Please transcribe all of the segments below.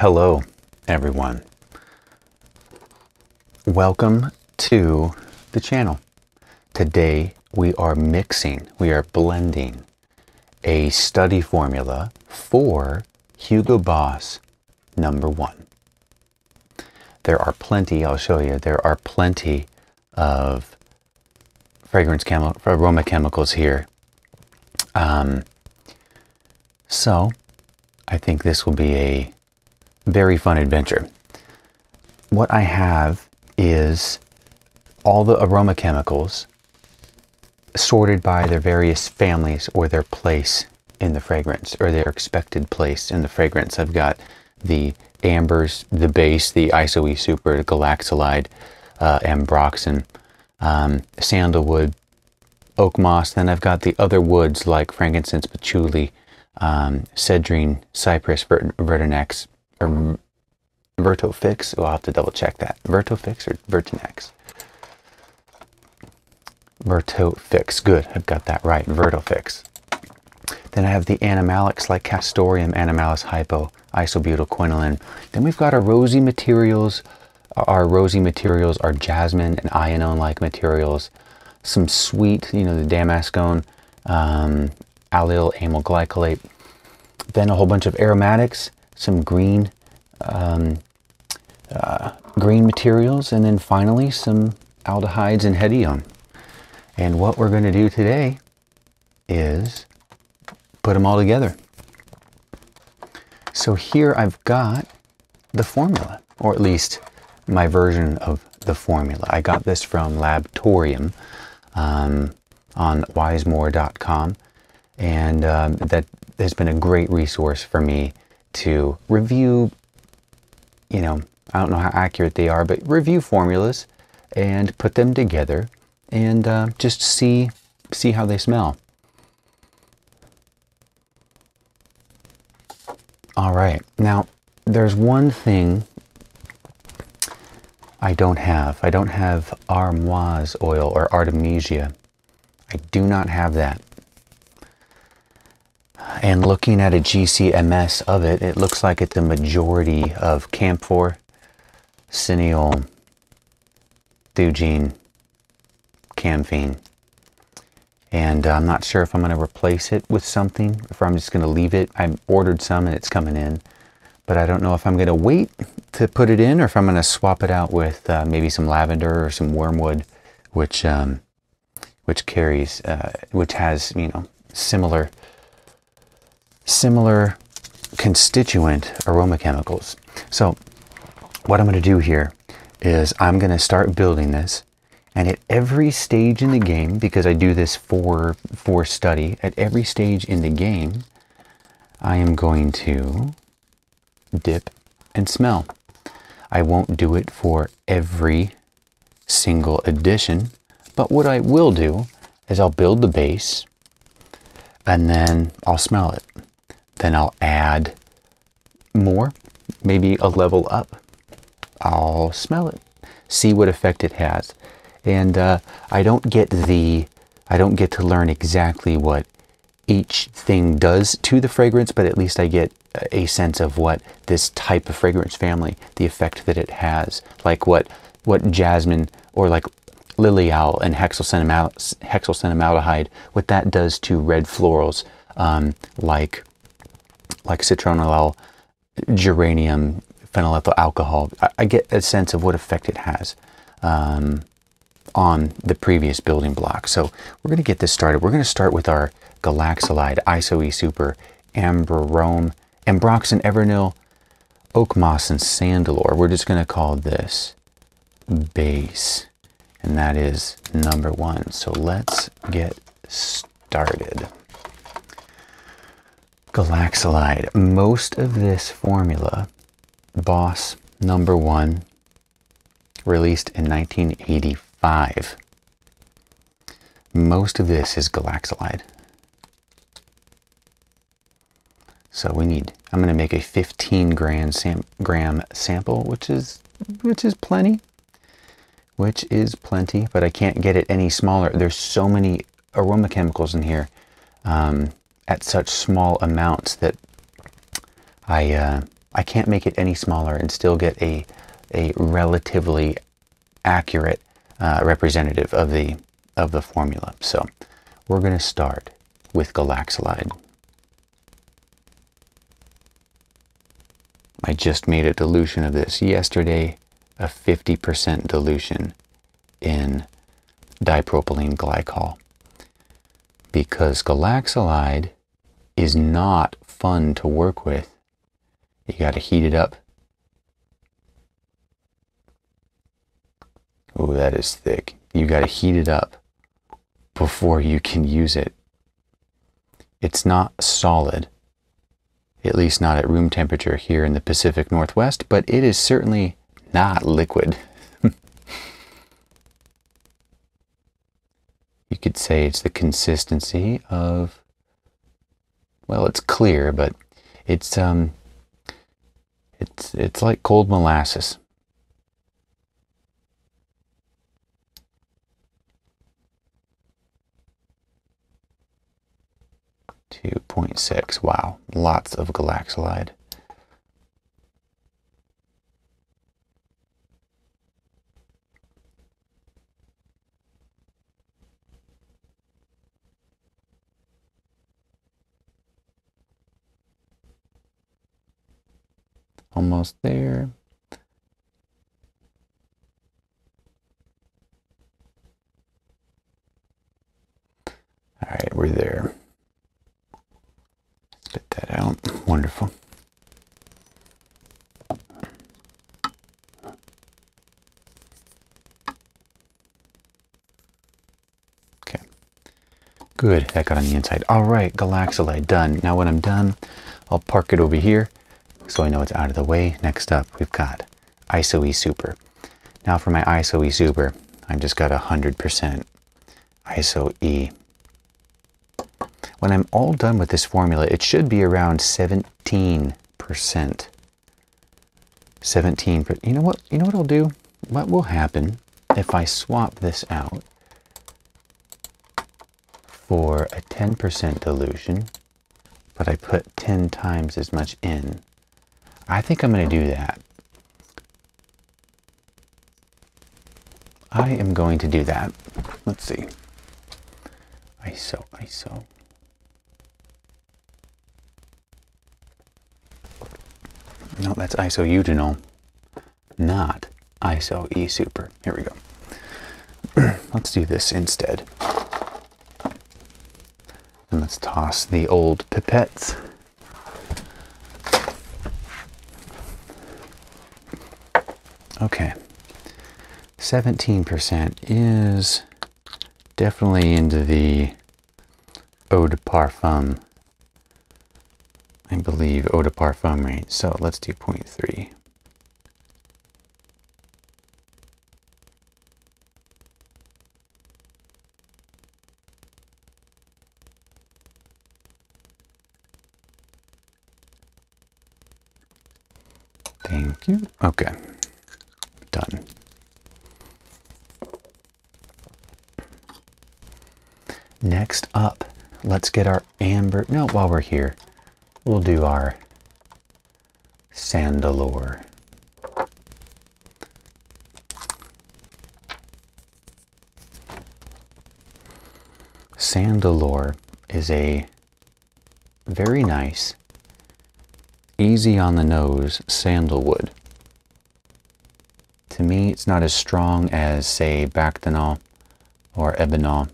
Hello, everyone. Welcome to the channel. Today we are blending a study formula for Hugo Boss Number One. There are plenty, I'll show you, there are plenty of aroma chemicals here. So I think this will be a very fun adventure. What I have is all the aroma chemicals sorted by their various families or their place in the fragrance, or their expected place in the fragrance. I've got the ambers, the base, the iso-e super, the galaxolide, ambroxan, sandalwood, oak moss. Then I've got the other woods like frankincense, patchouli, cedrine, cypress, vertinex, or vertofix. We'll have to double check that. Vertofix or vertinex? Vertofix. Good, I've got that right. Vertofix. Then I have the animalics like castoreum, animalis hypo, isobutylquinoline. Then we've got our rosy materials. Our rosy materials are jasmine and ionone-like materials. Some sweet, the damascone, allyl amyl glycolate. Then a whole bunch of aromatics, some green materials, and then finally some aldehydes and hedione. And what we're going to do today is put them all together. So here I've got the formula, or at least my version of the formula. I got this from Laboratorium on wisemore.com, and that has been a great resource for me to review, I don't know how accurate they are, but review formulas and put them together and just see how they smell. All right, now there's one thing I don't have. I don't have armoise oil or artemisia. I do not have that. And looking at a GCMS of it, it looks like it's a majority of camphor, cineol, thujine, camphene. And I'm not sure if I'm going to replace it with something, if I'm just going to leave it. I ordered some and it's coming in, but I don't know if I'm going to wait to put it in or if I'm going to swap it out with maybe some lavender or some wormwood, which has, similar constituent aroma chemicals. So what I'm going to do here is I'm going to start building this, and at every stage in the game, because I do this for study, at every stage in the game, I am going to dip and smell. I won't do it for every single edition, but what I will do is I'll build the base, and then I'll smell it. Then I'll add more, maybe a level up. I'll smell it, see what effect it has. And I don't get to learn exactly what each thing does to the fragrance, but at least I get a sense of what this type of fragrance family, the effect that it has, like what jasmine or like lily owl and hexylcinnamaldehyde, what that does to red florals, like citronellal, geranium, phenylethyl alcohol. I get a sense of what effect it has on the previous building block. So we're going to get this started. We're going to start with our galaxolide, iso-e super, ambroxan, evernyl, oak moss, and sandalwood. We're just going to call this base, and that is number one. So let's get started. Galaxolide. Most of this formula, Boss Number One, released in 1985. Most of this is galaxolide. So I'm going to make a 15 gram sample, which is plenty. But I can't get it any smaller. There's so many aroma chemicals in here at such small amounts that I I can't make it any smaller and still get a relatively accurate representative of the formula. So we're going to start with galaxolide. I just made a dilution of this yesterday, a 50% dilution in dipropylene glycol, because galaxolide is not fun to work with. You got to heat it up. Oh, that is thick. You got to heat it up before you can use it. It's not solid, at least not at room temperature here in the Pacific Northwest, but it is certainly not liquid. You could say it's the consistency of, well, it's clear, but it's like cold molasses. .6. Wow, lots of galaxolide. Almost there. All right, we're there. Spit that out. Wonderful. Okay. Good. That got on the inside. All right, galaxolide done. Now when I'm done, I'll park it over here so I know it's out of the way. Next up, we've got ISO-E Super. Now for my ISO-E Super, I've just got 100% ISO-E. When I'm all done with this formula, it should be around 17%. 17%. You know what? You know what I'll do? What will happen if I swap this out for a 10% dilution, but I put 10 times as much in? I think I'm going to do that. I am going to do that. Let's see. ISO. No, that's isobutanol, not ISO-E Super. Here we go. Let's do this instead. And let's toss the old pipettes. Okay. 17% is definitely into the eau de parfum, I believe, eau de parfum range. So let's do 0.3. Thank you. Okay. Done. Next up, let's get our amber. No, while we're here, we'll do our Sandalore. Sandalore is a very nice, easy on the nose sandalwood. To me, it's not as strong as, say, Bactinol or Ebinol.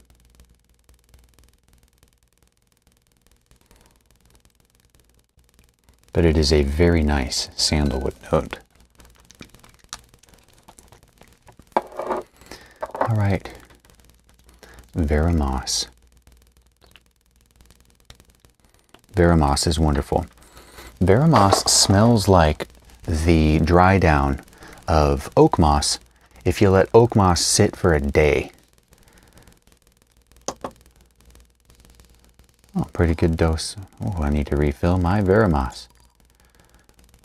But it is a very nice sandalwood note. All right, Veramos. Veramos is wonderful. Veramos smells like the dry down of oak moss if you let oak moss sit for a day. Oh, pretty good dose. Oh, I need to refill my Veramos,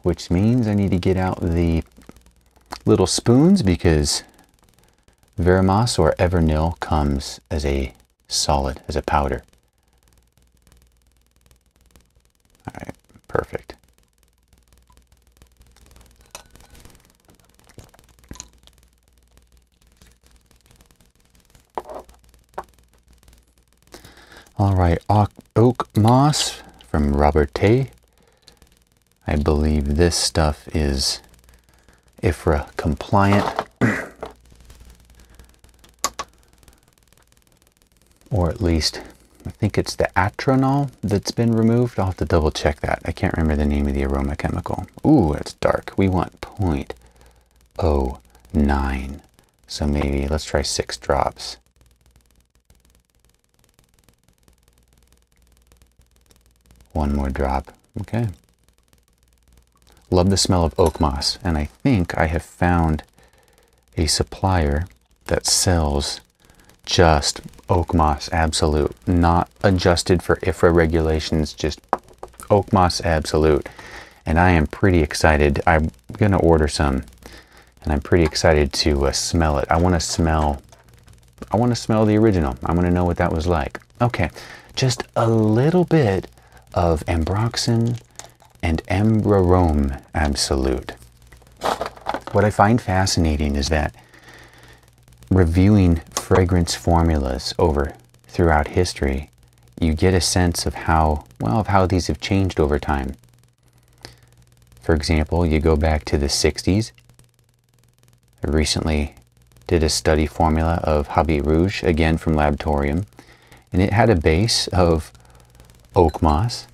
which means I need to get out the little spoons because Veramos or Evernil comes as a solid, as a powder. All right, perfect. All right, oak moss from Robert Tay. I believe this stuff is IFRA compliant. Or at least, I think it's the atronol that's been removed. I'll have to double check that. I can't remember the name of the aroma chemical. Ooh, it's dark. We want 0.09. So maybe let's try 6 drops. One more drop. Okay. Love the smell of oak moss, and I think I have found a supplier that sells just oak moss absolute, not adjusted for IFRA regulations, just oak moss absolute. And I am pretty excited. I'm gonna order some, and I'm pretty excited to smell it. I want to smell the original. I want to know what that was like. Okay, just a little bit of ambroxan and ambrarome absolute. What I find fascinating is that reviewing fragrance formulas throughout history, you get a sense of how these have changed over time. For example, you go back to the 60s. I recently did a study formula of Habit Rouge, again from Laboratorium, and it had a base of oak moss,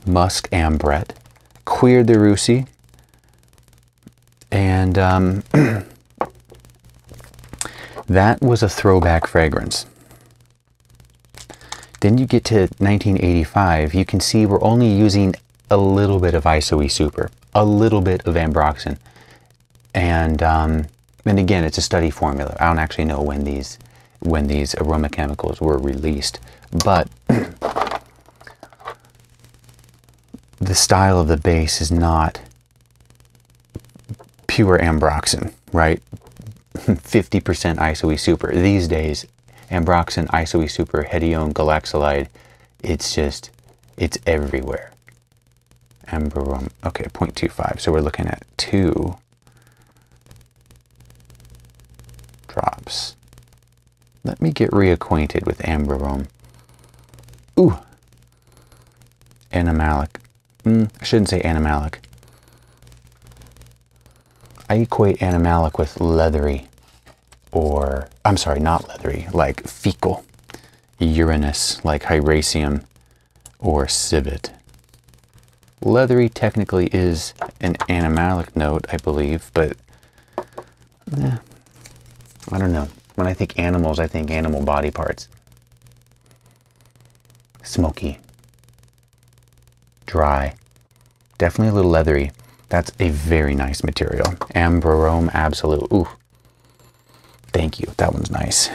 musk ambret, Cuir de Russie, and that was a throwback fragrance. Then you get to 1985, you can see we're only using a little bit of isoe super, a little bit of ambroxan, and again, it's a study formula. I don't actually know when these aroma chemicals were released, but the style of the base is not pure ambroxan, right? 50% isoe super. These days, ambroxan, isoe super, hedione, galaxolide, it's everywhere. Ambrarome, okay, 0.25. So we're looking at 2 drops. Let me get reacquainted with ambrarome. Ooh, animalic. I shouldn't say animalic. I equate animalic with leathery, or, I'm sorry, not leathery, like fecal. Uranus, like Hyraceum or civet. Leathery technically is an animalic note, I believe, but I don't know. When I think animals, I think animal body parts. Smoky. Dry. Definitely a little leathery. That's a very nice material. Ambrarome Absolute. Ooh. Thank you. That one's nice.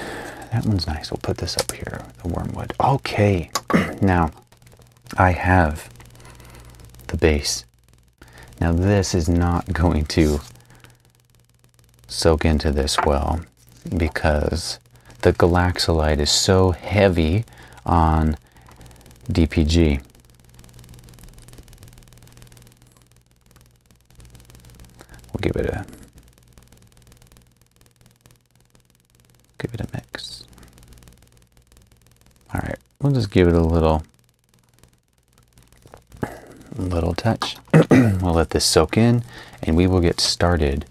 That one's nice. We'll put this up here, the wormwood. Okay. Now, I have the base. Now, this is not going to soak into this well because the galaxolide is so heavy on DPG. We'll give it a mix. All right, we'll just give it a little touch. We'll let this soak in, and we will get started.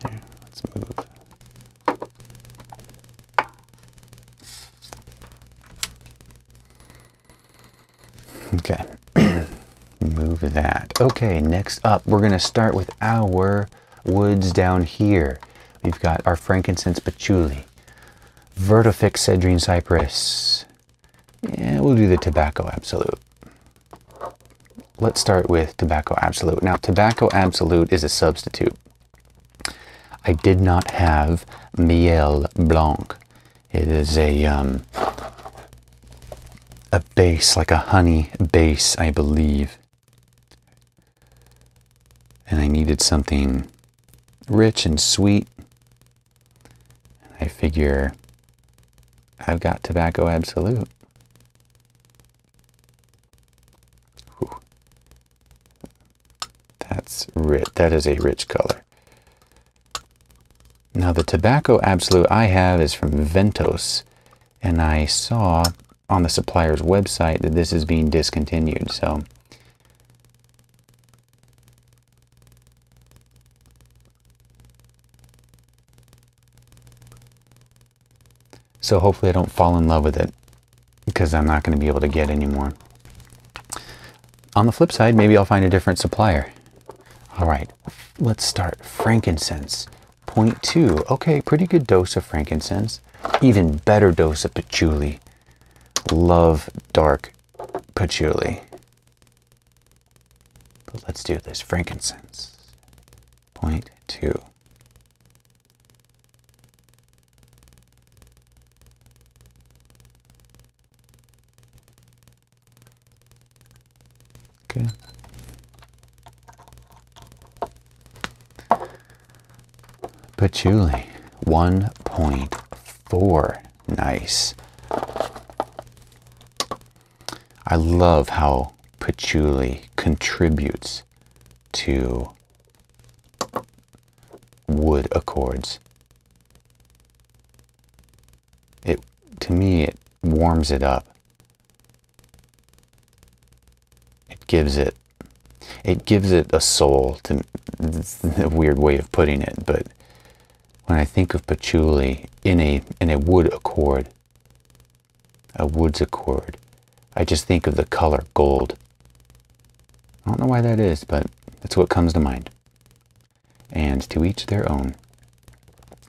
Here, let's move. Okay. Move that. Okay, next up, we're going to start with our woods down here. We've got our frankincense patchouli, vertifix cedrine cypress. Yeah, we'll do the tobacco absolute. Let's start with tobacco absolute. Now, tobacco absolute is a substitute. I did not have miel blanc. It is a base, like a honey base, I believe. And I needed something rich and sweet. I figure I've got tobacco absolute. Whew. That's rich. That is a rich color. Now the tobacco absolute I have is from Ventos. And I saw on the supplier's website that this is being discontinued. So hopefully I don't fall in love with it, because I'm not going to be able to get any more. On the flip side, maybe I'll find a different supplier. All right, let's start. Frankincense, 0.2. Okay, pretty good dose of frankincense. Even better dose of patchouli. Love dark patchouli. But let's do this. Frankincense, 0.2. Okay. Patchouli, 1.4. Nice. I love how patchouli contributes to wood accords. To me, it warms it up. It gives it a soul. A weird way of putting it, but when I think of patchouli in a wood accord, a woods accord, I just think of the color gold. I don't know why that is, but that's what comes to mind. And to each their own.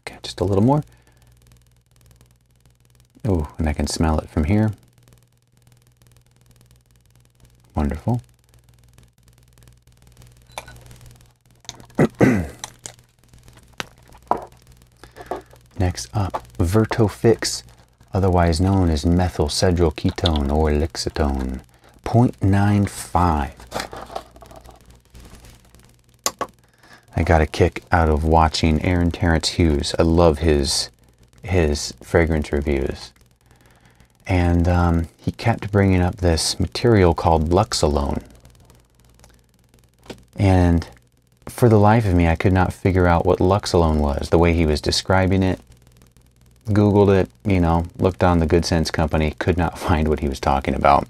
Okay, just a little more. Oh, and I can smell it from here. Wonderful. Next up, Vertofix, otherwise known as methylcedrylketone or lixitone, 0.95. I got a kick out of watching Aaron Terrence Hughes. I love his fragrance reviews. And he kept bringing up this material called Luxolone. And for the life of me, I could not figure out what Luxolone was. The way he was describing it, Googled it, looked on the Good Sense Company, could not find what he was talking about.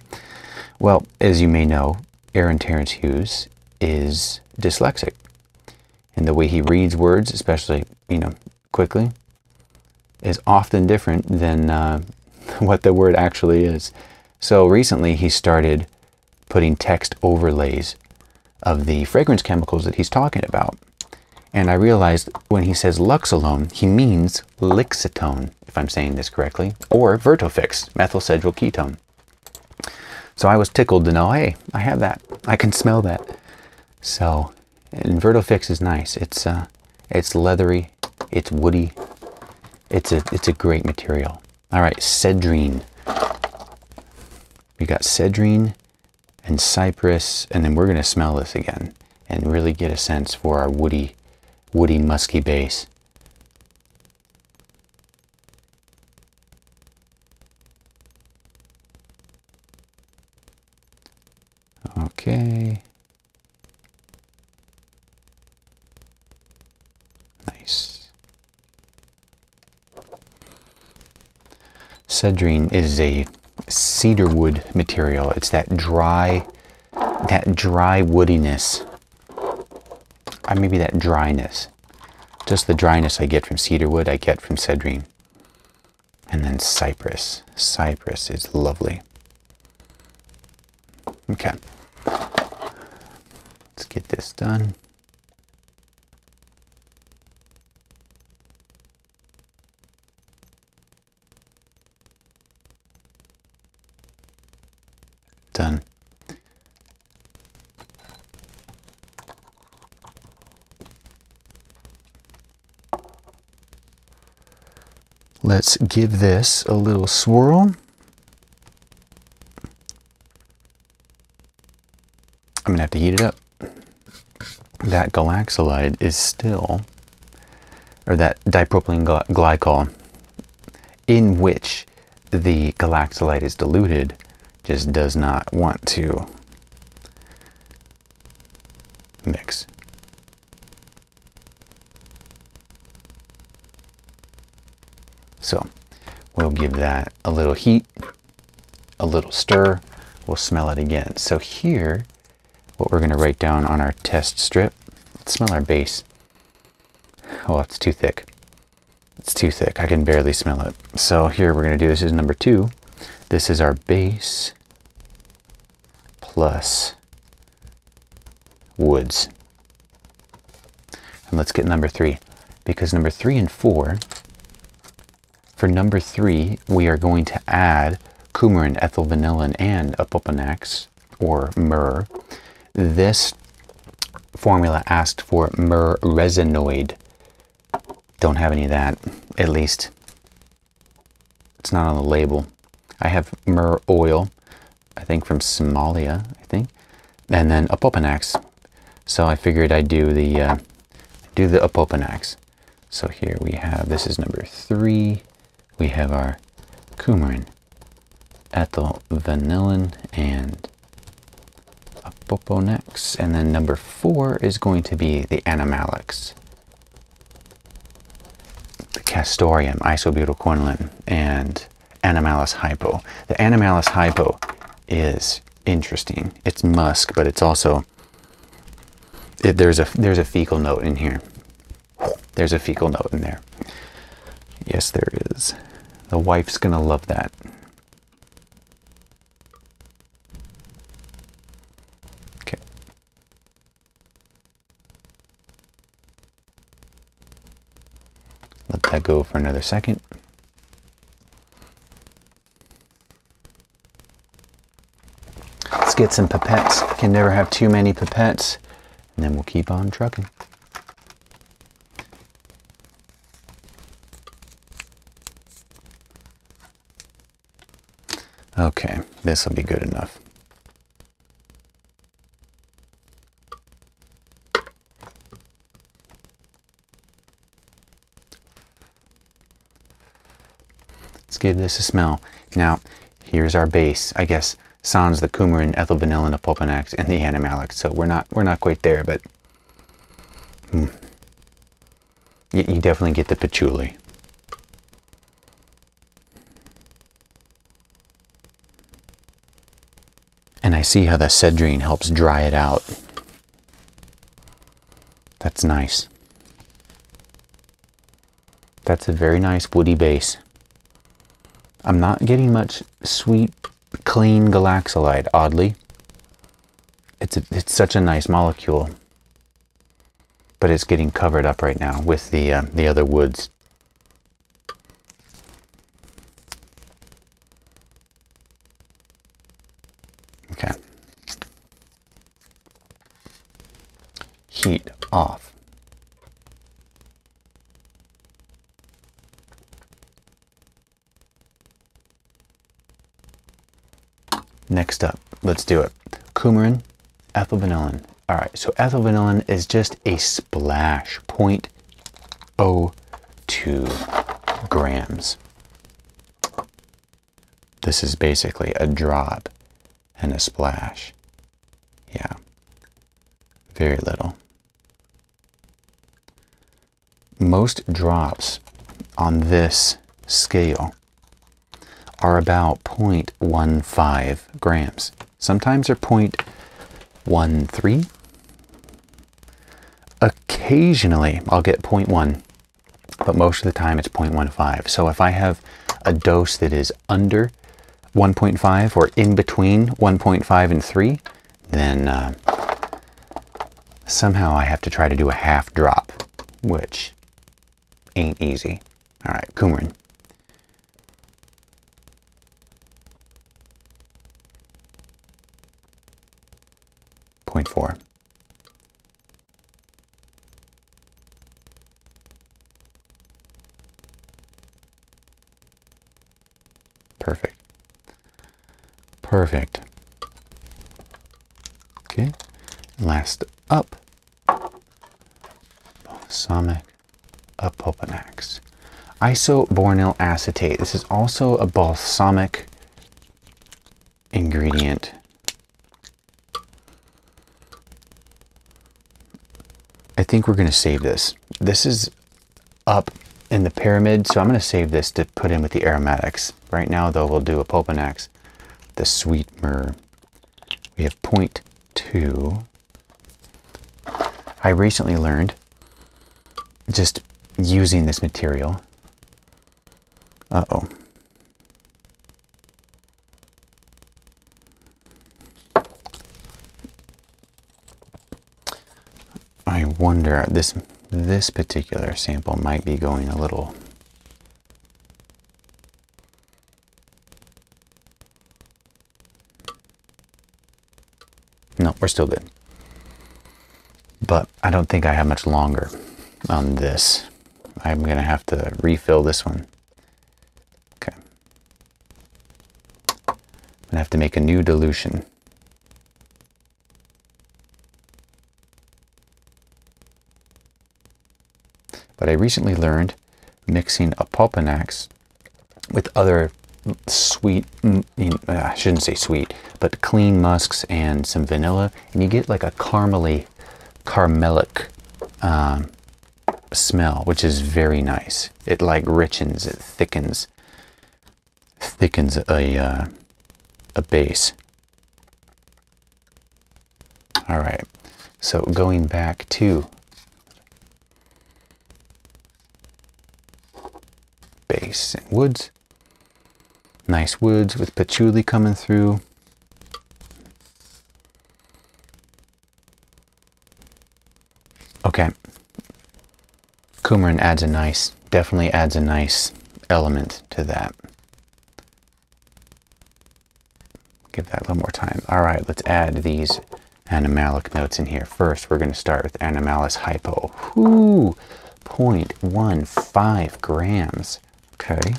Well, as you may know, Aaron Terrence Hughes is dyslexic. And the way he reads words, especially, quickly, is often different than what the word actually is. So recently he started putting text overlays of the fragrance chemicals that he's talking about. And I realized when he says Luxolone, he means lixitone, if I'm saying this correctly, or Vertofix, methylcedrylketone. So I was tickled to know, hey, I have that. I can smell that. So, and Vertofix is nice. It's leathery, it's woody, it's a great material. All right, cedrine. We got cedrine and cypress, and then we're going to smell this again and really get a sense for our woody, musky base. Okay. Nice. Cedrine is a cedarwood material. It's that dry woodiness. Or maybe that dryness. Just the dryness I get from cedarwood, I get from cedrine. And then cypress. Cypress is lovely. Okay. Let's get this done. Done. Let's give this a little swirl. I'm gonna have to heat it up. That galaxolide is still, or that dipropylene glycol in which the galaxolide is diluted, just does not want to mix. So We'll give that a little heat, a little stir. We'll smell it again. So here, what we're going to write down on our test strip, let's smell our base. Oh, it's too thick. It's too thick. I can barely smell it. So here we're going to do, this is number 2. This is our base plus woods. And let's get number 3, because number 3 and 4, for number 3, we are going to add coumarin, ethyl vanillin, and opopanax, or myrrh. This formula asked for myrrh resinoid. Don't have any of that, at least it's not on the label. I have myrrh oil, I think from Somalia, and then opopanax. So I figured I'd do the opopanax. So here we have, this is number 3. We have our coumarin, ethyl vanillin, and opopanax. And then number 4 is going to be the animalics, the castoreum, isobutylquinoline, and animalis hypo. The animalis hypo is interesting. It's musk, but it's also, there's a fecal note in here. There's a fecal note in there. Yes, there is. The wife's gonna love that. Okay. Let that go for another second. Let's get some pipettes. Can never have too many pipettes. And then we'll keep on trucking. Okay, this will be good enough. Let's give this a smell. Now, here's our base. I guess sans the coumarin, ethyl vanillin, opopanax, and the animalic. So we're not quite there, but you definitely get the patchouli. And I see how the cedrine helps dry it out. That's nice. That's a very nice woody base. I'm not getting much sweet, clean galaxolide, oddly. It's such a nice molecule. But it's getting covered up right now with the other woods. Okay. Heat off. Next up, let's do it. Coumarin, ethyl vanillin. All right, so ethyl vanillin is just a splash, 0.02 grams. This is basically a drop and a splash. Yeah, very little. Most drops on this scale are about 0.15 grams. Sometimes they're 0.13. Occasionally I'll get 0.1, but most of the time it's 0.15. So if I have a dose that is under 1.5 or in between 1.5 and 3, then somehow I have to try to do a half drop, which ain't easy. All right, coumarin. .4. Perfect. Perfect. Okay. Last up, balsamic opopanax. Isobornyl acetate. This is also a balsamic ingredient. I think we're going to save this. This is up in the pyramid, so I'm going to save this to put in with the aromatics. Right now, though, we'll do a Pulpanax, the sweet myrrh. We have 0.2. I recently learned, just using this material. Uh-oh. I wonder, this particular sample might be going a little... No, we're still good. But I don't think I have much longer on this. I'm going to have to refill this one. Okay. I'm going to have to make a new dilution. But I recently learned mixing a Pulpanax with other sweet, I shouldn't say sweet, but clean musks and some vanilla, and you get like a caramelic smell, which is very nice. It like richens, it thickens a base. All right, so going back to base and woods. Nice woods with patchouli coming through. Okay. Coumarin definitely adds a nice element to that. Give that a little more time. All right, let's add these animalic notes in here. First, we're going to start with Animalis hypo. Whoo! 0.15 grams. Okay.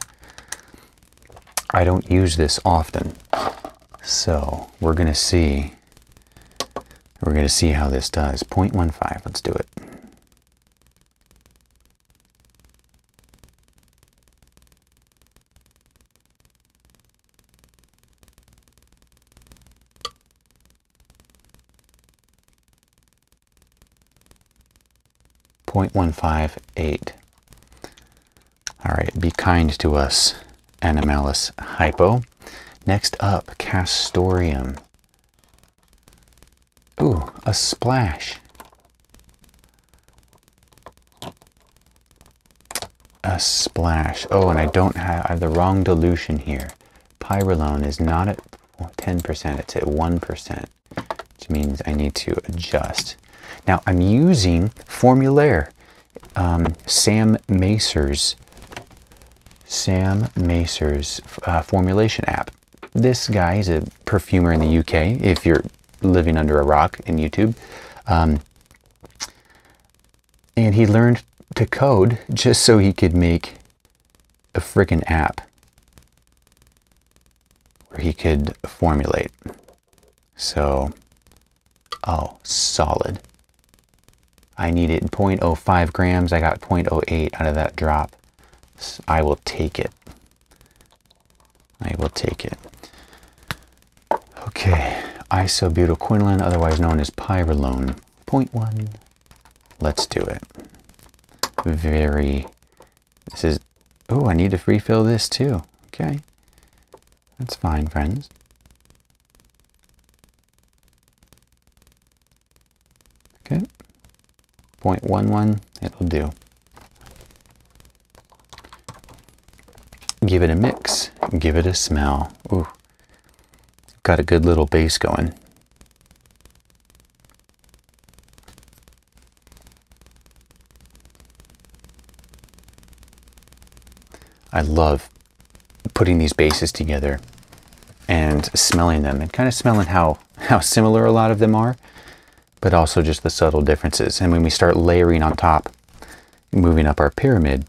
I don't use this often, so we're going to see how this does. 0.15, let's do it. .158. All right, be kind to us, Animalis hypo. Next up, Castorium. Ooh, a splash. A splash. Oh, and I have the wrong dilution here. Pyrrolone is not at 10%, it's at 1%, which means I need to adjust. Now, I'm using Formulaire, Sam Macer's formulation app. This guy is a perfumer in the UK, if you're living under a rock in YouTube. And he learned to code just so he could make a frickin' app where he could formulate. So, oh, solid. I needed 0.05 grams. I got 0.08 out of that drop. So I will take it. I will take it. Okay, isobutylquinoline, otherwise known as pyrrolone, 0.1. Let's do it. This is, oh, I need to refill this too. Okay, that's fine, friends. Okay, 0.11, it'll do. Give it a mix, give it a smell. Ooh, got a good little base going. I love putting these bases together and smelling them and kind of smelling how similar a lot of them are, but also just the subtle differences. And when we start layering on top, moving up our pyramid,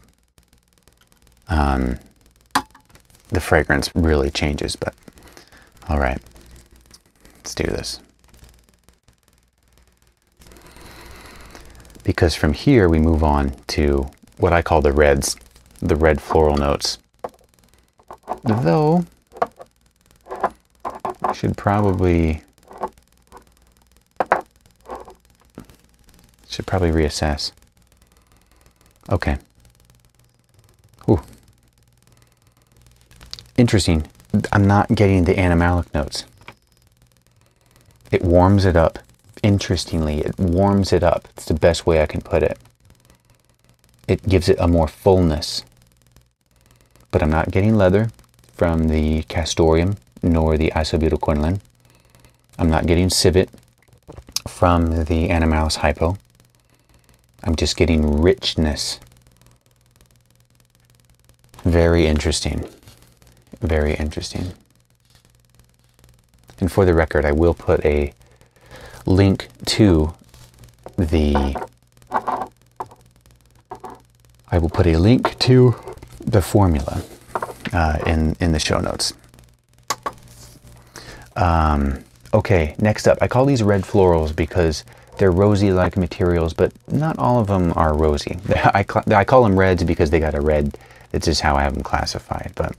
the fragrance really changes. But all right, let's do this. Because from here we move on to what I call the reds, the red floral notes. Though I should probably reassess. Okay. interesting, I'm not getting the animalic notes. It warms it up. Interestingly, it warms it up. It's the best way I can put it. It gives it a more fullness. But I'm not getting leather from the castoreum nor the isobutylquinoline. I'm not getting civet from the animalis hypo. I'm just getting richness. Very interesting. Very interesting. And for the record, I will put a link to the formula in the show notes. Okay, next up, I call these red florals because they're rosy-like materials, but not all of them are rosy. I call them reds because they got a red. That's just how I have them classified. But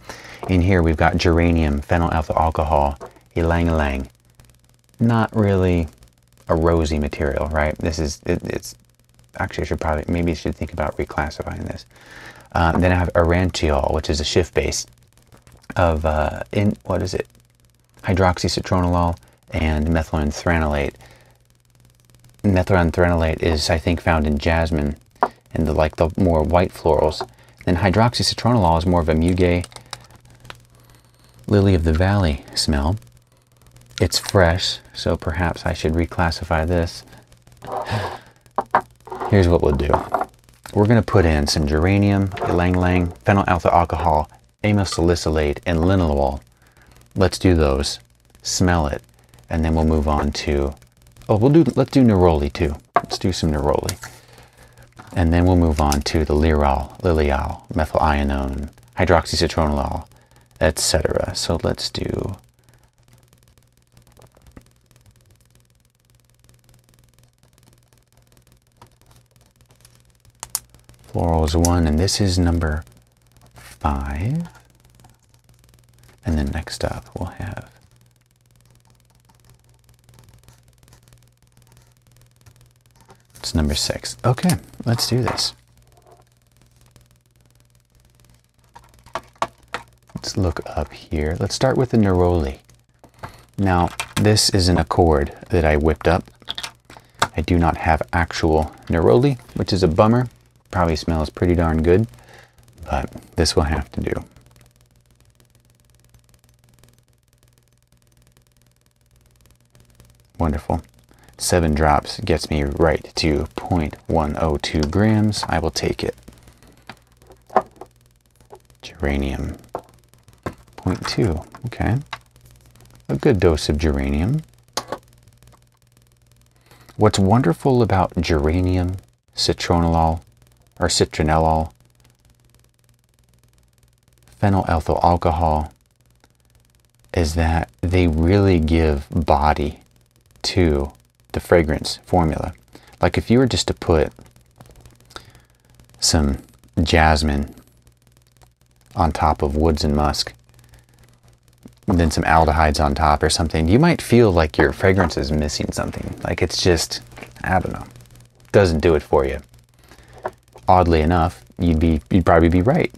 in here we've got geranium, phenylalpha alcohol, ylang-ylang. Not really a rosy material, right? This is, it's actually, maybe I should think about reclassifying this. Then I have arantiol, which is a shift base of, hydroxycitronolol and methylantranolate. Methylantranolate is, I think, found in jasmine and the more white florals. Then hydroxycitronolol is more of a muguet, lily of the valley smell. It's fresh, so perhaps I should reclassify this. Here's what we'll do. We're going to put in some geranium, ylang-ylang, phenylalpha alcohol, amyl salicylate, and linalool. Let's do those, smell it, and then we'll move on to, let's do neroli too. Let's do some neroli. And then we'll move on to the lirol, lilial, methylionone, hydroxycitronolol, etc. So let's do florals 1, and this is number 5. And then next up we'll have it's number 6. Okay, let's do this. Let's look up here. Let's start with the neroli. Now, this is an accord that I whipped up. I do not have actual neroli, which is a bummer. Probably smells pretty darn good, but this will have to do. Wonderful. 7 drops gets me right to 0.102 grams. I will take it. Geranium, 0.2. Okay. A good dose of geranium. What's wonderful about geranium, citronolol, or citronellol, phenylalpha alcohol, is that they really give body to the fragrance formula. Like if you were just to put some jasmine on top of woods and musk, and then some aldehydes on top or something, you might feel like your fragrance is missing something. Like it's just, I don't know, doesn't do it for you. Oddly enough, you'd probably be right,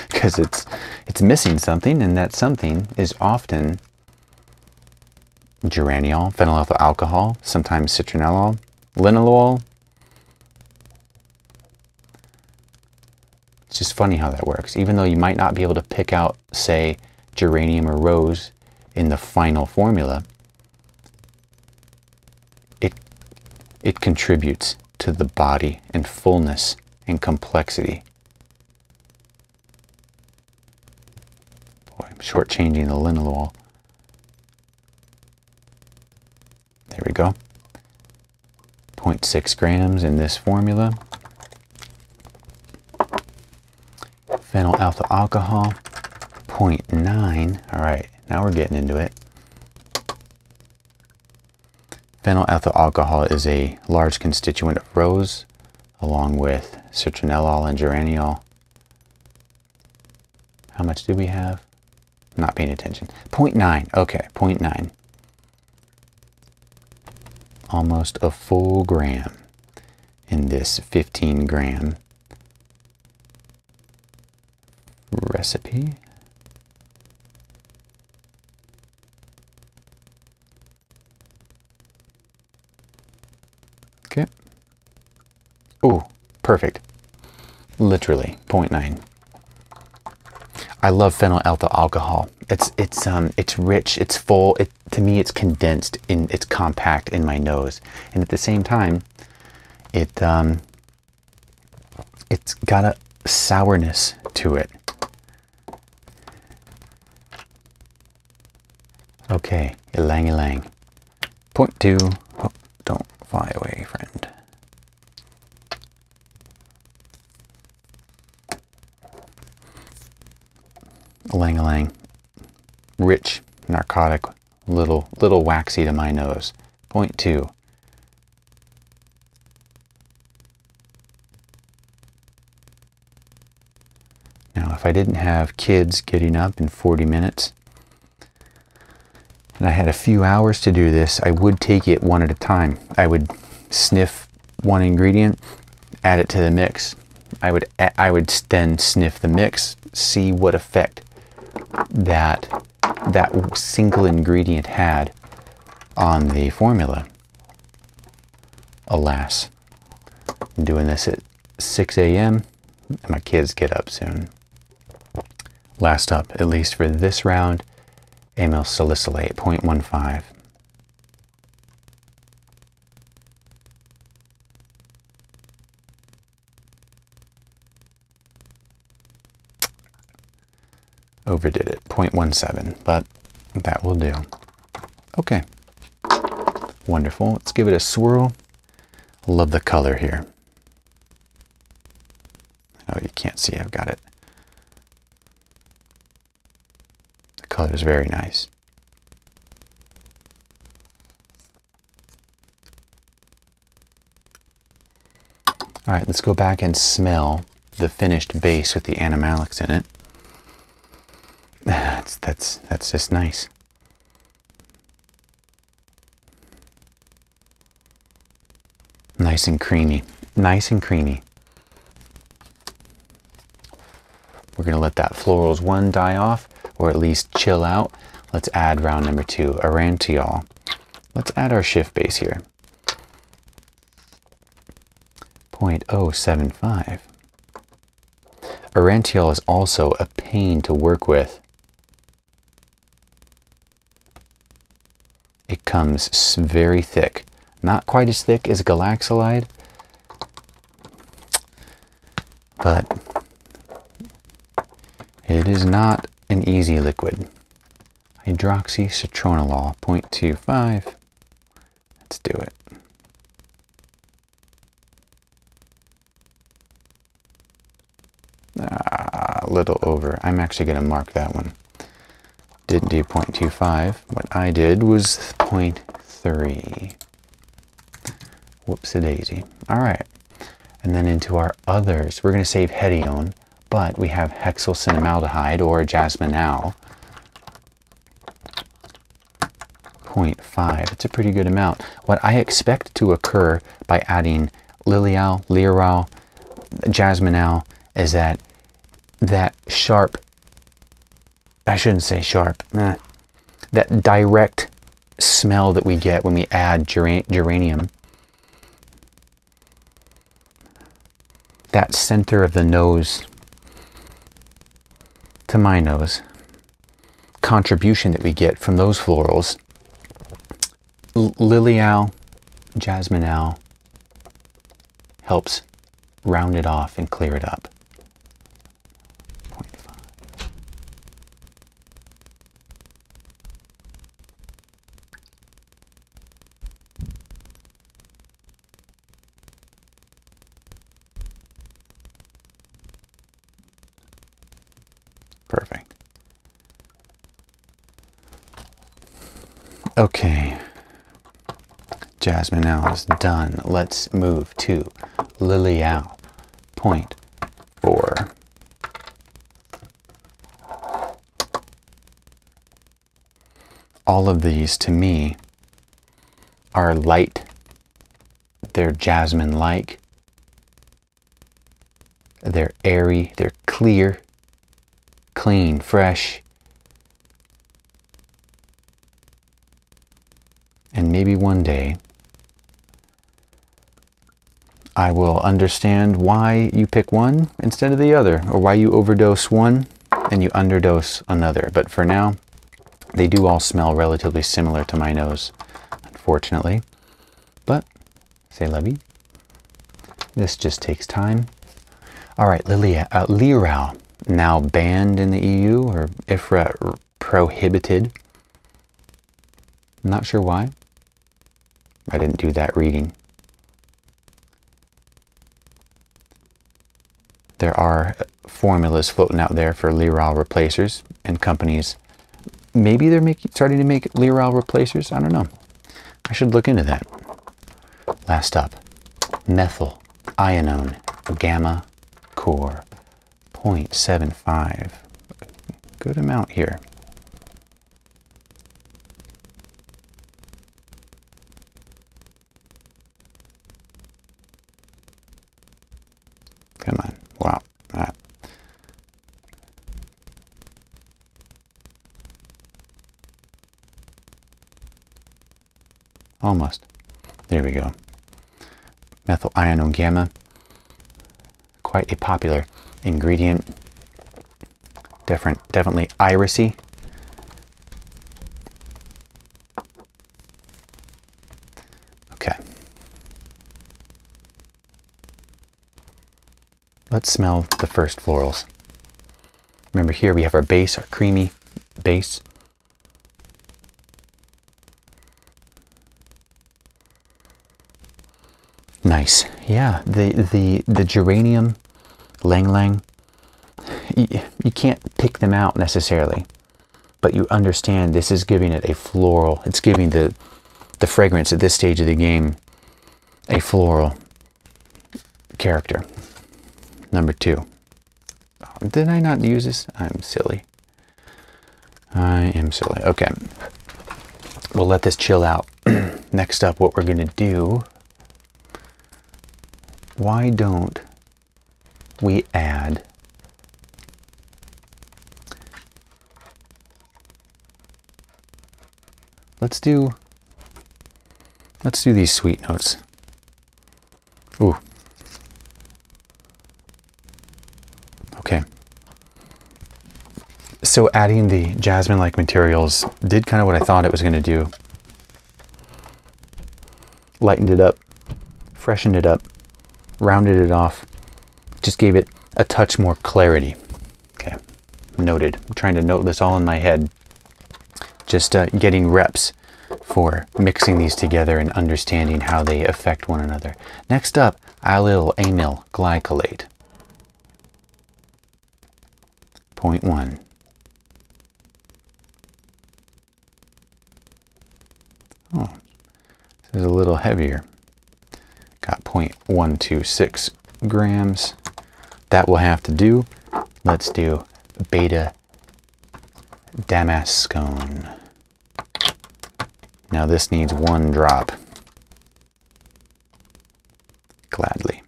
because it's missing something, and that something is often geraniol, phenylalpha alcohol, sometimes citronellol, linalool. It's just funny how that works. Even though you might not be able to pick out, say, geranium or rose in the final formula, it contributes to the body and fullness and complexity. Boy, I'm shortchanging the linalool. There we go. 0.6 grams in this formula. Phenylalpha alcohol, 0.9. All right, now we're getting into it. Phenylalpha alcohol is a large constituent of rose, along with citronellol and geraniol. How much do we have? I'm not paying attention. 0.9. Okay, 0.9. Almost a full gram in this 15 gram recipe. Okay. Ooh, perfect. Literally 0.9. I love phenyl alpha alcohol. It's rich, it's full. To me, it's condensed, it's compact in my nose, and at the same time, it's got a sourness to it. Okay, ylang ylang. 0.2. Oh, don't fly away, friend. Ylang-a-lang. Rich, narcotic, little waxy to my nose. 0.2. Now, if I didn't have kids getting up in 40 minutes, and I had a few hours to do this, I would take it one at a time. I would sniff one ingredient, add it to the mix. I would then sniff the mix, see what effect that single ingredient had on the formula. Alas, I'm doing this at 6 a.m. and my kids get up soon. Last up, at least for this round, amyl salicylate, 0.15. Overdid it, 0.17, but that will do. Okay, wonderful. Let's give it a swirl. Love the color here. Oh, you can't see, I've got it. The color is very nice. All right, let's go back and smell the finished base with the animalics in it. That's just nice. Nice and creamy. Nice and creamy. We're going to let that Florals 1 die off, or at least chill out. Let's add round number 2, Arantiol. Let's add our shift base here. 0.075. Arantiol is also a pain to work with. It comes very thick. Not quite as thick as galaxolide, but it is not an easy liquid. Hydroxycitronolol, 0.25. Let's do it. A little over. I'm actually going to mark that one. Didn't do 0.25. What I did was 0.3. Whoops-a-daisy. All right. And then into our others, we're going to save hedione, but we have hexyl cinnamaldehyde or jasminal. 0.5. It's a pretty good amount. What I expect to occur by adding lilial, leoral, jasminal is that sharp, I shouldn't say sharp, that direct smell that we get when we add geranium. That center of the nose, to my nose, contribution that we get from those florals, lilial, jasminal, helps round it off and clear it up. 0.5. Perfect. Okay. Jasminal is done. Let's move to lilial. 0.4. All of these, to me, are light. They're jasmine-like. They're airy. They're clear, clean, fresh. And maybe one day, I will understand why you pick one instead of the other, or why you overdose one and you underdose another. But for now, they do all smell relatively similar to my nose, unfortunately. But, c'est la vie. This just takes time. All right, Lirao, now banned in the EU, or IFRA prohibited. I'm not sure why. I didn't do that reading. There are formulas floating out there for Lirao replacers, and companies, maybe they're starting to make Lirao replacers. I don't know. I should look into that. Last up, methyl ionone gamma core 0.75. Good amount here. Come on. Wow. Almost. There we go. Methyl ionone gamma. Quite a popular ingredient. Definitely irisy. Okay. Let's smell the first florals. Remember, here we have our base, our creamy base. Nice. Yeah, the geranium, lang lang, you can't pick them out necessarily, but you understand this is giving it a floral. It's giving the fragrance at this stage of the game a floral character. Number 2. Oh, did I not use this? I'm silly. I am silly. Okay. We'll let this chill out. Next up, what we're going to do, why don't we add let's do these sweet notes. Ooh. Okay. So adding the jasmine-like materials did kind of what I thought it was going to do. Lightened it up, freshened it up, rounded it off, just gave it a touch more clarity. Okay, noted. I'm trying to note this all in my head. Just getting reps for mixing these together and understanding how they affect one another. Next up, allyl amyl glycolate. 0.1. Oh, this is a little heavier. Got 0.126 grams. That will have to do. Let's do beta damascone. Now this needs 1 drop. Gladly.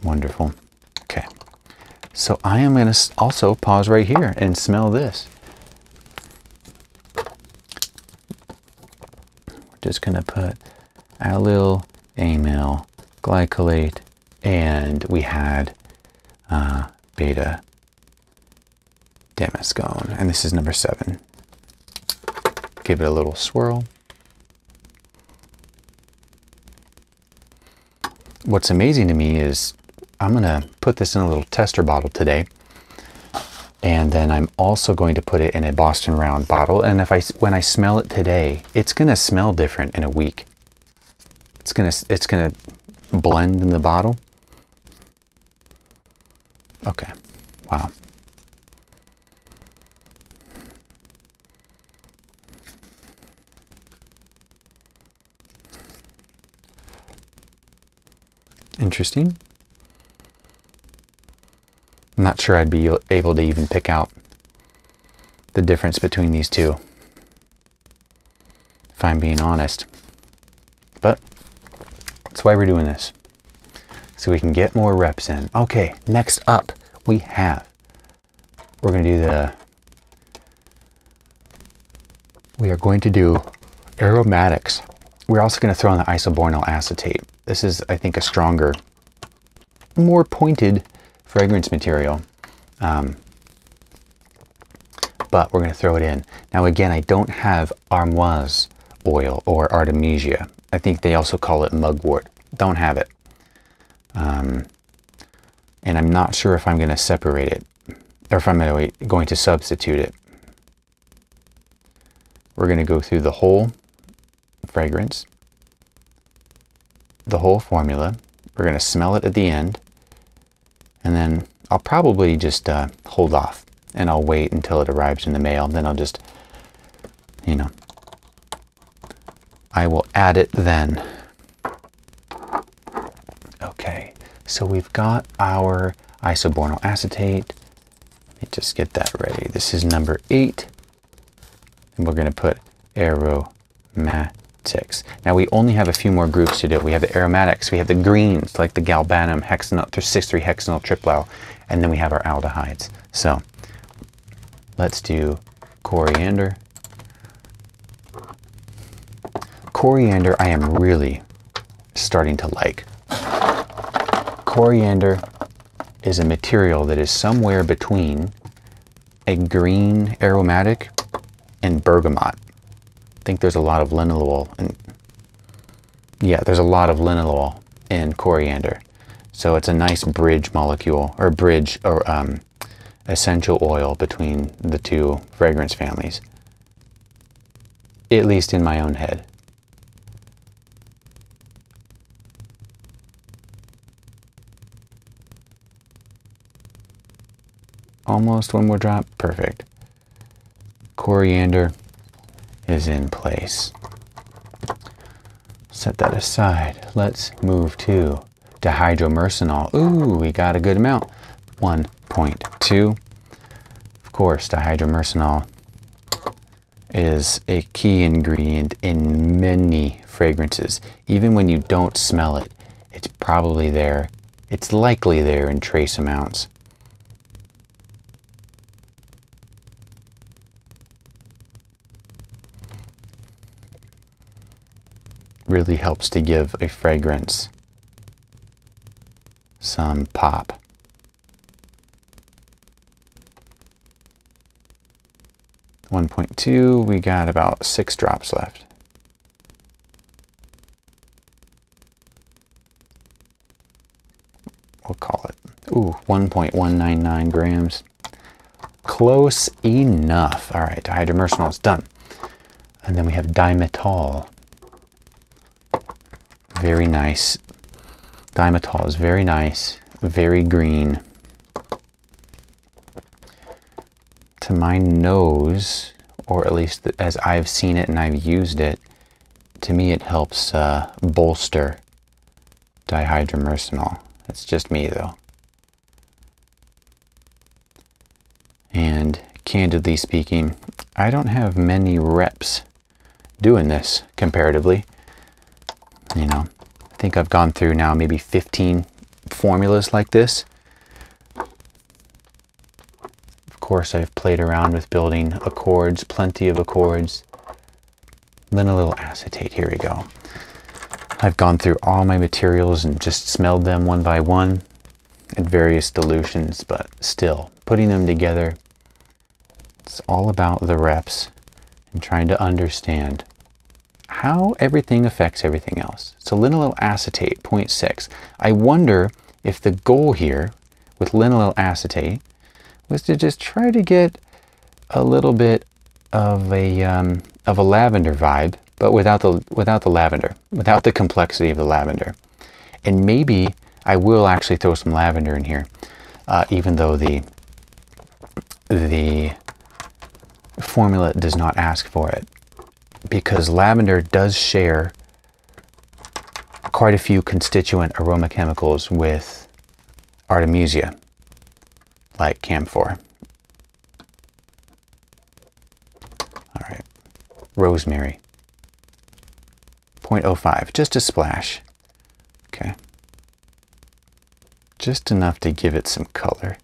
Wonderful. Okay. So I am going to also pause right here and smell this. Just going to put allyl amyl glycolate, and we had beta damascone, and this is number 7. Give it a little swirl. What's amazing to me is I'm going to put this in a little tester bottle today, and then I'm also going to put it in a Boston Round bottle, and when I smell it today, it's going to smell different in a week. It's going to blend in the bottle. Okay. Wow. Interesting. I'm not sure I'd be able to even pick out the difference between these two, if I'm being honest. But that's why we're doing this, so we can get more reps in. Okay, next up we're going to do aromatics. we're also going to throw in the isobornyl acetate. This is, I think, a stronger, more pointed fragrance material. But we're going to throw it in. Now again, I don't have armoise oil or artemisia. I think they also call it mugwort. Don't have it. And I'm not sure if I'm going to separate it, or if I'm going to substitute it. We're going to go through the whole fragrance, the whole formula. We're going to smell it at the end, and then I'll probably just hold off, and I'll wait until it arrives in the mail. Then I'll just, you know, I will add it then. Okay, so we've got our isobornyl acetate. Let me just get that ready. This is number 8. And we're going to put aromatics. Now we only have a few more groups to do. We have the aromatics, we have the greens like the galbanum, hexanyl, 6,3-hexanyl triplyl, and then we have our aldehydes. So let's do coriander. Coriander I am really starting to like. Coriander is a material that is somewhere between a green aromatic and bergamot. I think there's a lot of linalool, and yeah, there's a lot of linalool in coriander. So it's a nice bridge molecule, or bridge, or essential oil between the two fragrance families, at least in my own head. Almost one more drop, perfect. Coriander is in place. Set that aside. Let's move to dihydromercenol. Ooh, we got a good amount. 1.2. Of course, dihydromercenol is a key ingredient in many fragrances. Even when you don't smell it, it's probably there. It's likely there in trace amounts. Really helps to give a fragrance some pop. .2, we got about 6 drops left. We'll call it, 1.199 grams. Close enough. All right, dihydromercenol is done. And then we have dimetol. Very nice. Dimetol is very nice, very green. To my nose, or at least as I've seen it and I've used it, to me it helps bolster dihydromercenol. It's just me though. And candidly speaking, I don't have many reps doing this comparatively. You know, I think I've gone through now maybe 15 formulas like this. Of course, I've played around with building accords, plenty of accords. Linalool acetate, here we go. I've gone through all my materials and just smelled them one by one in various dilutions, but still, putting them together, it's all about the reps and trying to understand how everything affects everything else. So linalool acetate, 0.6. I wonder if the goal here with linalool acetate was to just try to get a little bit of a lavender vibe, but without the lavender, without the complexity of the lavender. And maybe I will actually throw some lavender in here, even though the formula does not ask for it. Because lavender does share quite a few constituent aroma chemicals with artemisia, like camphor. All right, rosemary, 0.05, just a splash. Okay, just enough to give it some color.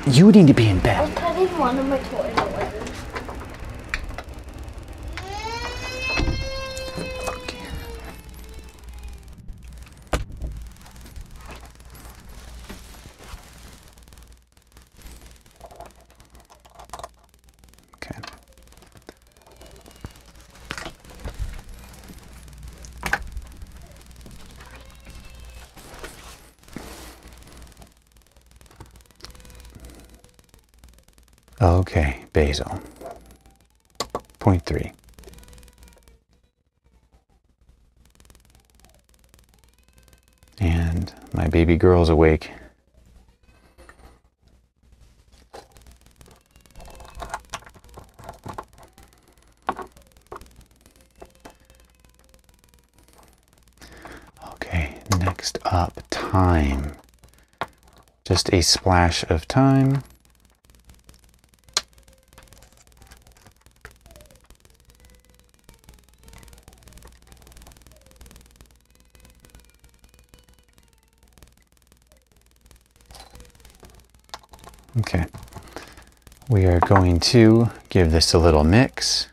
You need to be in bed. I'm cutting one of my toys away. Okay. Okay, basil. 0.3. And my baby girl's awake. Okay, next up, thyme. Just a splash of thyme. Okay, we are going to give this a little mix,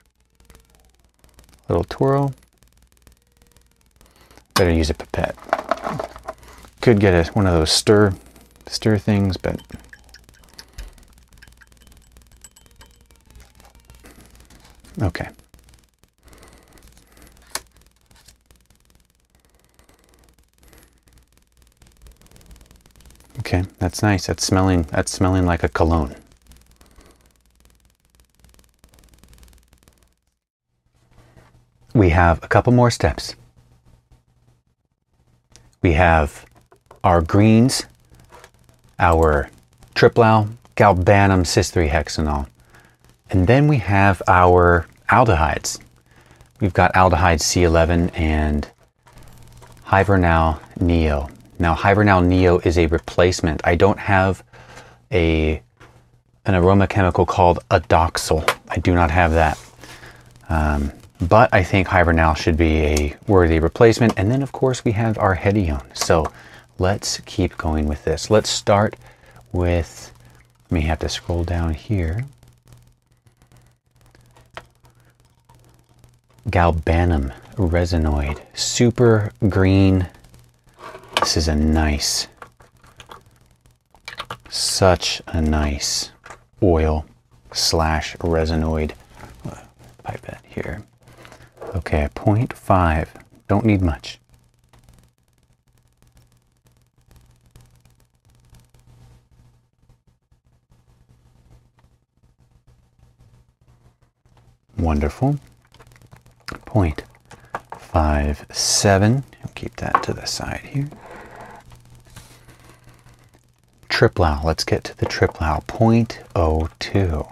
little twirl. Better use a pipette. Could get one of those stir things, but okay. Okay, that's nice. That's smelling like a cologne. We have a couple more steps. We have our greens, our triplau, galbanum, cis-3-hexanol, and then we have our aldehydes. We've got aldehyde C11 and Hibernal Neo. Now, Hibernal Neo is a replacement. I don't have an aroma chemical called adoxyl. I do not have that. But I think Hibernal should be a worthy replacement. And then, of course, we have our hedione. So let's keep going with this. Let's start with, may have to scroll down here. Galbanum resinoid, super green. This is a nice, such a nice oil / resinoid. Pipette here. Okay, 0.5. Don't need much. Wonderful. 0.57. Keep that to the side here. Triplau. Let's get to the triplau. 0.02.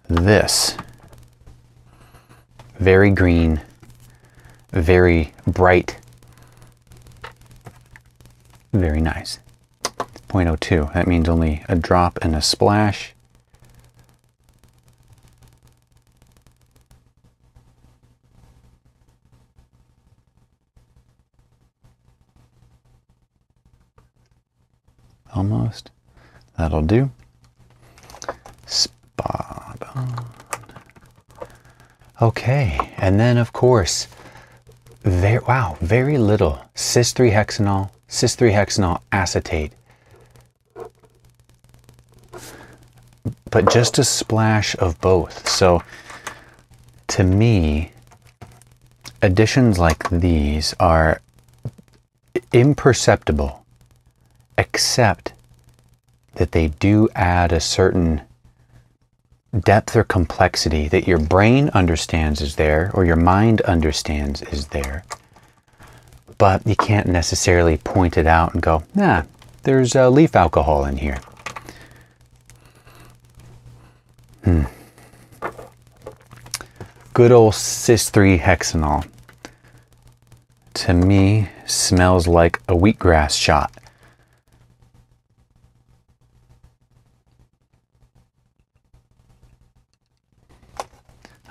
This. Very green. Very bright. Very nice. 0.02. That means only a drop and a splash. Almost. That'll do. Spot on. Okay, and then of course, very little cis-3-hexanol, cis-3-hexanol acetate. But just a splash of both. So to me, additions like these are imperceptible, except that they do add a certain depth or complexity that your brain understands is there, or your mind understands is there, but you can't necessarily point it out and go, nah, there's leaf alcohol in here. Good old cis-3-hexanol, to me, smells like a wheatgrass shot.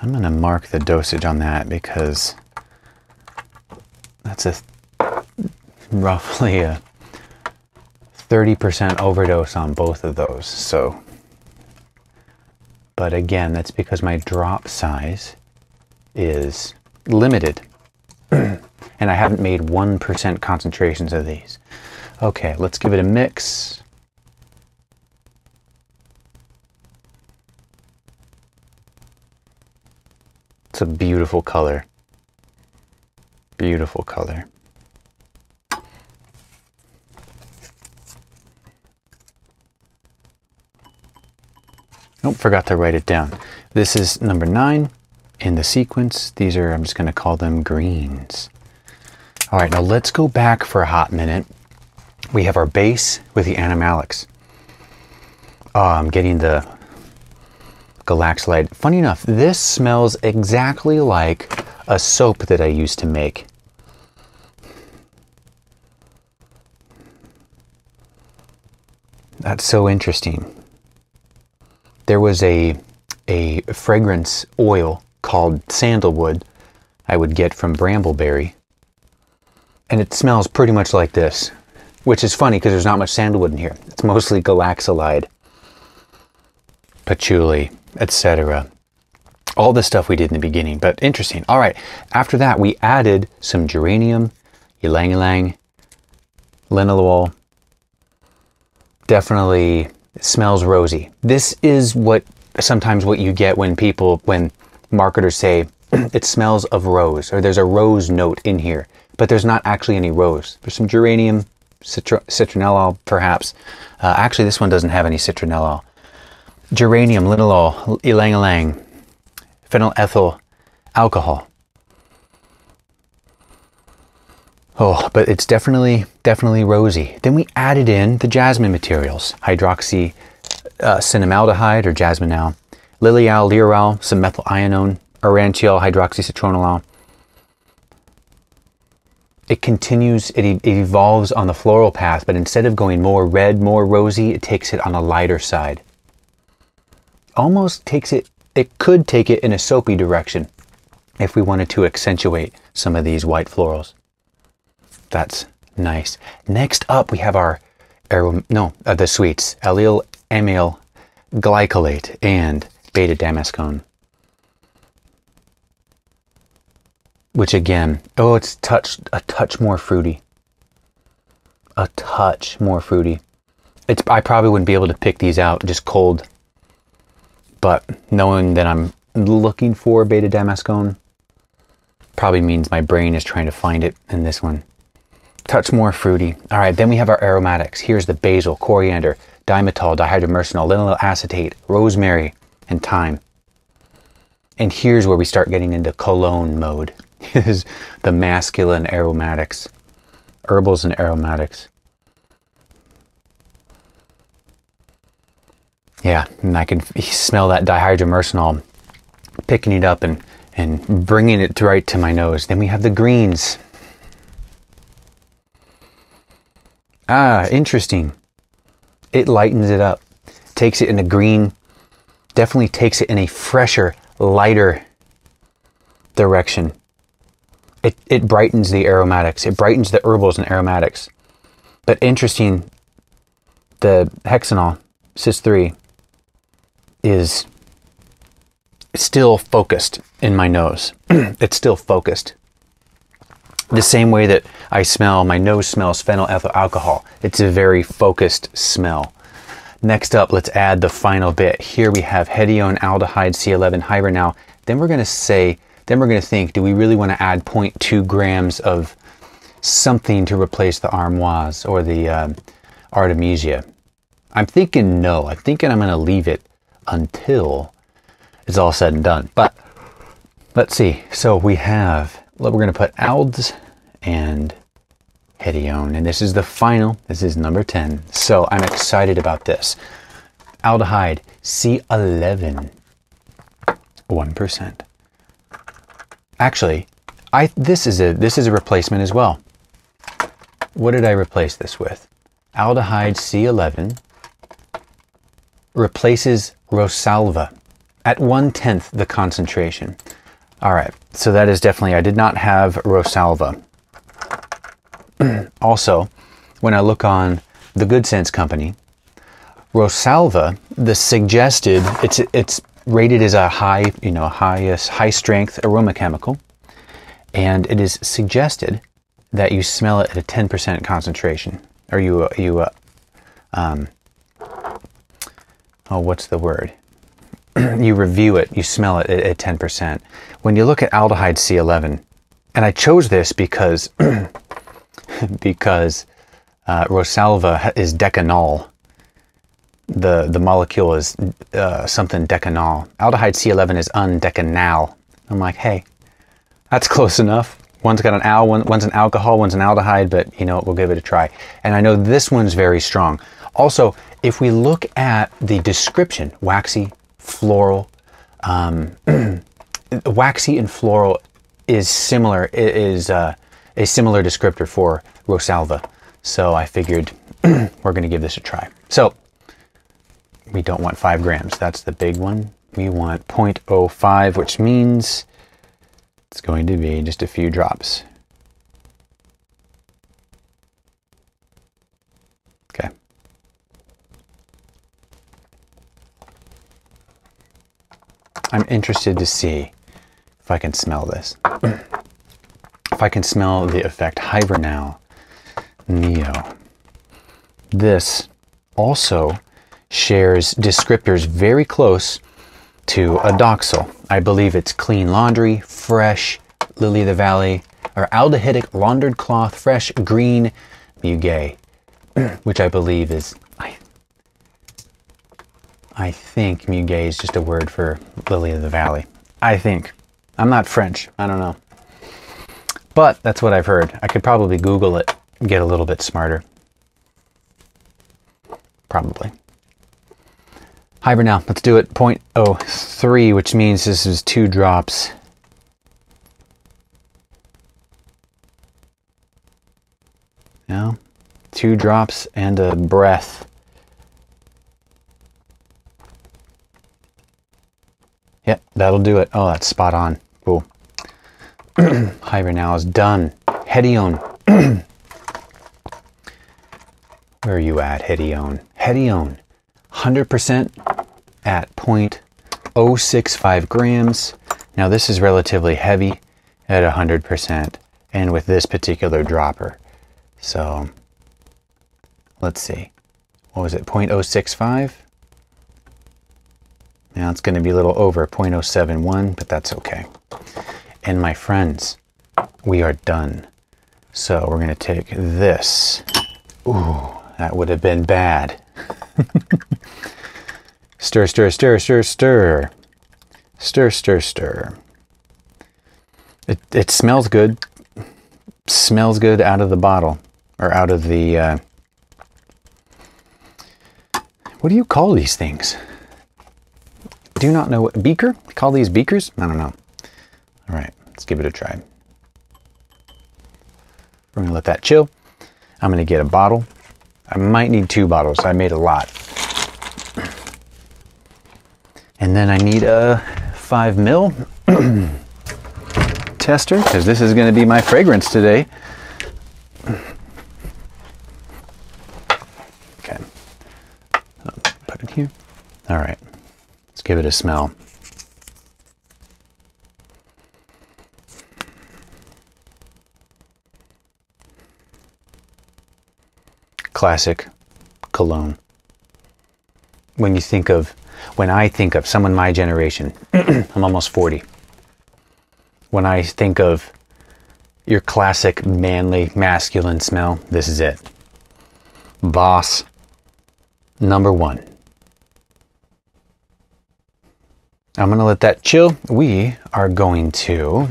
I'm going to mark the dosage on that because that's roughly a 30% overdose on both of those. So, but again, that's because my drop size is limited. And I haven't made 1% concentrations of these. Okay, let's give it a mix. It's a beautiful color. Beautiful color. Oh, forgot to write it down. This is number 9 in the sequence. These are, I'm just going to call them greens. All right, now let's go back for a hot minute. We have our base with the animalics. I'm getting the galaxolide. Funny enough, this smells exactly like a soap that I used to make. That's so interesting. There was a fragrance oil called sandalwood I would get from Brambleberry. And it smells pretty much like this, which is funny because there's not much sandalwood in here. It's mostly galaxolide, patchouli, etc. All the stuff we did in the beginning, but interesting. All right, after that we added some geranium, ylang-ylang, linalool. Definitely smells rosy. This is sometimes what you get when marketers say it smells of rose, or there's a rose note in here, but there's not actually any rose. There's some geranium, citronellol perhaps. Actually, this one doesn't have any citronellol. Geranium, linalool, ylang-ylang, phenylethyl alcohol. Oh, but it's definitely rosy. Then we added in the jasmine materials. Hydroxy cinnamaldehyde or jasminal, lilial, lirol, some methyl-ionone, aurantiol, hydroxycitronolol. It continues, it evolves on the floral path, but instead of going more red, more rosy, it takes it on a lighter side. Almost takes it, it could take it in a soapy direction if we wanted to accentuate some of these white florals. That's nice. Next up, we have our the sweets: allyl amyl glycolate and beta damascene. Which again, oh, it's a touch more fruity. A touch more fruity. I probably wouldn't be able to pick these out just cold. But knowing that I'm looking for beta damascene probably means my brain is trying to find it in this one. Touch more fruity. All right, then we have our aromatics. Here's the basil, coriander, dimethyl, dihydromercenol, linolyl acetate, rosemary, and thyme. And here's where we start getting into cologne mode. Is the masculine aromatics, herbals and aromatics. Yeah, and I can smell that dihydromercenol picking it up and bringing it right to my nose. Then we have the greens. Ah, interesting. It lightens it up. Takes it in a green, definitely takes it in a fresher, lighter direction. It brightens the aromatics. It brightens the herbals and aromatics. But interesting, the hexanol, cis-3, is still focused in my nose. It's still focused. The same way that my nose smells phenylethyl alcohol. It's a very focused smell. Next up, let's add the final bit. Here we have hedione aldehyde C11 hybrinal. Then we're going to think, do we really want to add 0.2 grams of something to replace the armoise or the artemisia? I'm thinking no. I'm thinking I'm going to leave it until it's all said and done. But let's see. So we're going to put alds and hedione, and this is the final. This is number 10. So I'm excited about this. Aldehyde C11, 1%. Actually, this is a replacement as well. What did I replace this with? Aldehyde C11 replaces Rosalva at 1/10 the concentration. All right, so that is definitely, I did not have Rosalva. Also, when I look on the Good Sense Company. Rosalva, the suggested, it's rated as a high, high strength aroma chemical, and it is suggested that you smell it at a 10% concentration, or what's the word? You review it, you smell it at 10%. When you look at aldehyde C11, and I chose this because Rosalva is decanol. The molecule is something decanol. Aldehyde C11 is undecanal. I'm like, hey, that's close enough. One's got an al, one's an alcohol, one's an aldehyde, but you know what, we'll give it a try. And I know this one's very strong. Also, if we look at the description, waxy, floral, waxy and floral is similar, is a similar descriptor for Rosalva. So I figured we're going to give this a try. So we don't want 5 grams. That's the big one. We want 0.05, which means it's going to be just a few drops. Okay. I'm interested to see if I can smell this. If I can smell the effect Hibernal Neo. This also shares descriptors very close to Adoxal. I believe it's clean laundry, fresh lily of the valley, or aldehydic laundered cloth, fresh green muguet, which I believe is, I think muguet is just a word for lily of the valley. I think. I'm not French. I don't know. But that's what I've heard. I could probably Google it and get a little bit smarter. Probably. Hibernal, let's do it. 0.03, which means this is 2 drops. No, 2 drops and a breath. Yep, that'll do it. Oh, that's spot on. Cool. Hibernal is done. Hedione. Where are you at, Hedione? Hedione. 100% at 0.065 grams. Now this is relatively heavy at 100% and with this particular dropper. So let's see. What was it? 0.065? Now it's going to be a little over 0.071, but that's okay. And my friends, we are done. So we're going to take this. Ooh, that would have been bad. Stir, stir, stir, stir, stir. Stir, stir, stir. It smells good. Smells good out of the bottle. Or out of the... what do you call these things? Do not know what... Beaker? Call these beakers? I don't know. All right, let's give it a try. We're going to let that chill. I'm going to get a bottle. I might need 2 bottles. I made a lot. And then I need a 5 ml tester, because this is going to be my fragrance today. Okay. Put it here. All right. Let's give it a smell. Classic cologne. When I think of someone my generation, I'm almost 40. When I think of your classic manly, masculine smell, this is it. Boss Number One. I'm going to let that chill. We are going to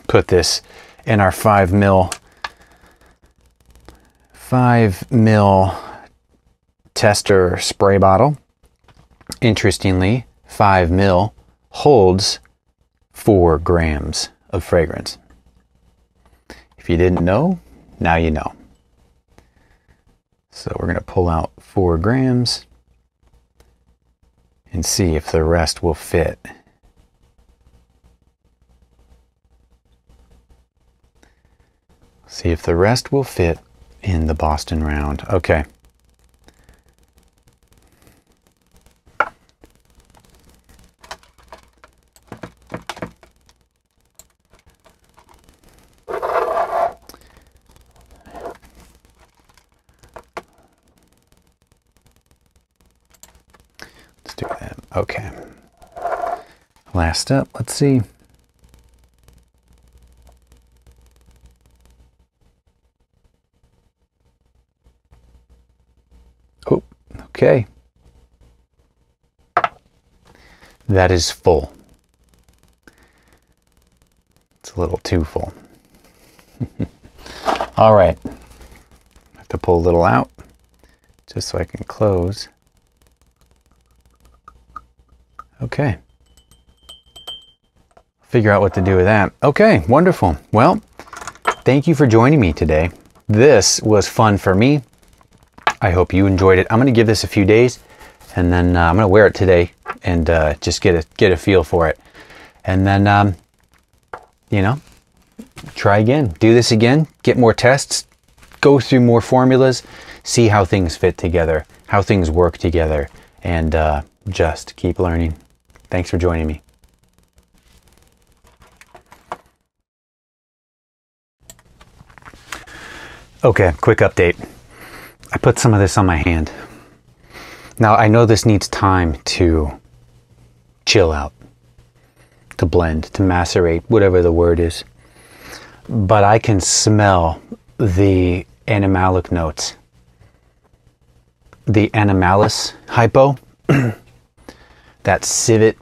put this in our 5 ml tester spray bottle. Interestingly, 5 ml holds 4 grams of fragrance. If you didn't know, now you know. So we're going to pull out 4 grams and see if the rest will fit. See if the rest will fit in the Boston round. Okay. Okay. Last step, let's see. Oh, okay. That is full. It's a little too full. All right. I have to pull a little out just so I can close. Okay. Figure out what to do with that. Okay, wonderful. Well, thank you for joining me today. This was fun for me. I hope you enjoyed it. I'm going to give this a few days, and then I'm going to wear it today and just get a feel for it. And then, you know, try again. Do this again. Get more tests. Go through more formulas. See how things fit together, how things work together, and just keep learning. Thanks for joining me. Okay, quick update. I put some of this on my hand. Now, I know this needs time to chill out, to blend, to macerate, whatever the word is. But I can smell the animalic notes. The animalis hypo, that civet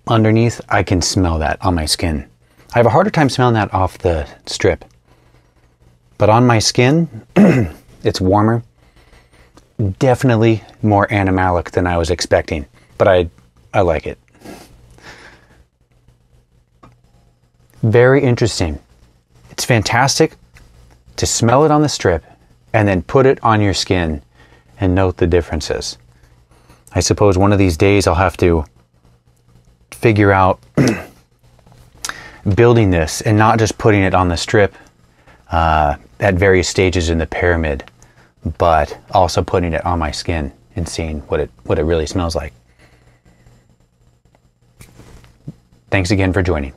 underneath, I can smell that on my skin. I have a harder time smelling that off the strip. But on my skin, it's warmer. Definitely more animalic than I was expecting. But I like it. Very interesting. It's fantastic to smell it on the strip and then put it on your skin and note the differences. I suppose one of these days I'll have to figure out building this and not just putting it on the strip at various stages in the pyramid, but also putting it on my skin and seeing what it really smells like. Thanks again for joining.